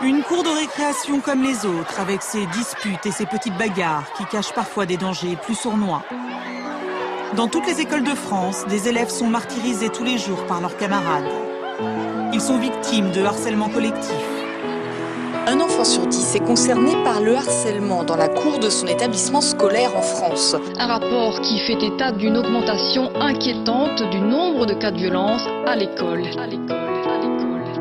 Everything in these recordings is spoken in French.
Une cour de récréation comme les autres, avec ses disputes et ses petites bagarres qui cachent parfois des dangers plus sournois. Dans toutes les écoles de France, des élèves sont martyrisés tous les jours par leurs camarades. Ils sont victimes de harcèlement collectif. Un enfant sur 10 est concerné par le harcèlement dans la cour de son établissement scolaire en France. Un rapport qui fait état d'une augmentation inquiétante du nombre de cas de violence à l'école.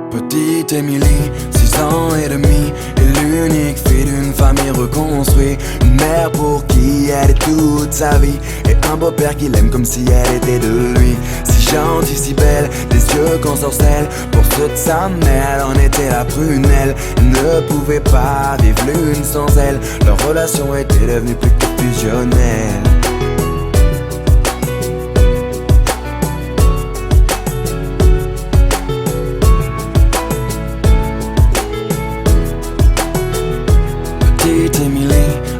Petite Émilie, 6 ans et demi, est l'unique fille d'une famille reconstruite. Une mère pour qui elle est toute sa vie, et un beau-père qui l'aime comme si elle était de lui. Si gentille, si belle, des yeux qu'on sorcelle. Pour ceux de sa mère, elle en était la prunelle. Elle ne pouvait pas vivre l'une sans elle. Leur relation était devenue plus que fusionnelle. Petite Émilie,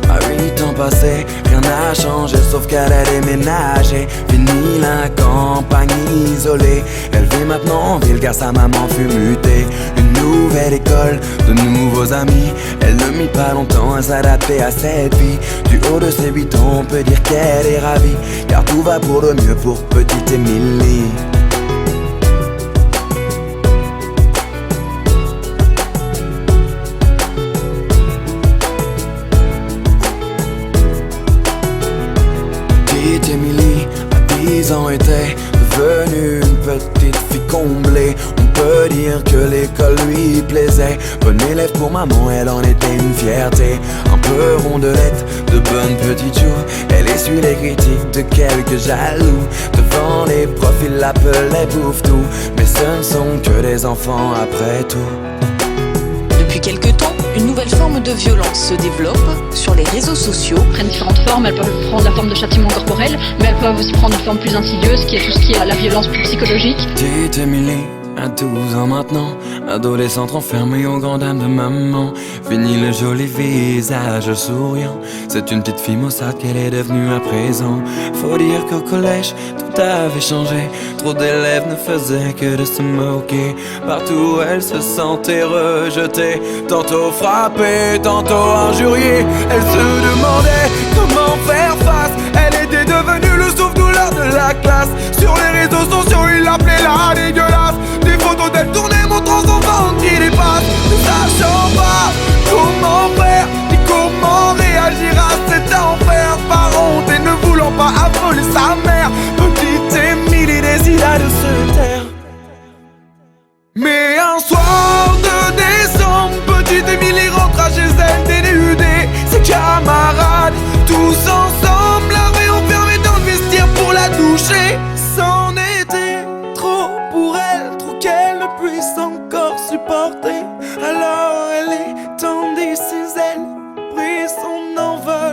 à 8 ans passés, rien n'a changé sauf qu'elle a déménagé. Fini la campagne isolée, elle vit maintenant en ville car sa maman fut mutée. Une nouvelle école, de nouveaux amis, elle ne mit pas longtemps à s'adapter à cette vie. Du haut de ses 8 ans, on peut dire qu'elle est ravie, car tout va pour le mieux pour petite Émilie. Petite Émilie, à 10 ans, était devenue une petite fille comblée. On peut dire que l'école lui plaisait. Bonne élève pour maman, elle en était une fierté. Un peu rondelette, de bonnes petites joues. Elle essuie les critiques de quelques jaloux. Devant les profs, ils l'appelaient bouffe-tout. Mais ce ne sont que des enfants après tout. Depuis quelque temps, une nouvelle forme de violence se développe sur les réseaux sociaux. Elles prennent différentes formes, elles peuvent prendre la forme de châtiment corporel, mais elles peuvent aussi prendre une forme plus insidieuse, qui est tout ce qui est la violence plus psychologique. Petite Émilie, à 12 ans maintenant, adolescente enfermée aux grandes dames de maman. Fini le joli visage souriant, c'est une petite fille maussade qu'elle est devenue à présent. Faut dire qu'au collège, tout avait changé. Trop d'élèves ne faisaient que de se moquer. Partout elle se sentait rejetée, tantôt frappée, tantôt injuriée. Elle se demandait comment faire face. Elle était devenue le souffle-douleur de la classe. Sur les réseaux sociaux, ils l'appelaient la dégueulasse. Des photos d'elle tournées montrant son ventre qui dépasse. Ne sachant pas comment faire ni comment réagir à cet enfer. Par honte et ne voulant pas affoler sa mère, petite Émilie décida de se taire. Mais un soir de décembre, petite Émilie rentra chez elle dénudée. Ses camarades, tous ensemble, l'avaient enfermée dans le vestiaire pour la doucher. C'en était trop pour elle, trop qu'elle ne puisse encore supporter. Alors elle étendit ses ailes, prit son envol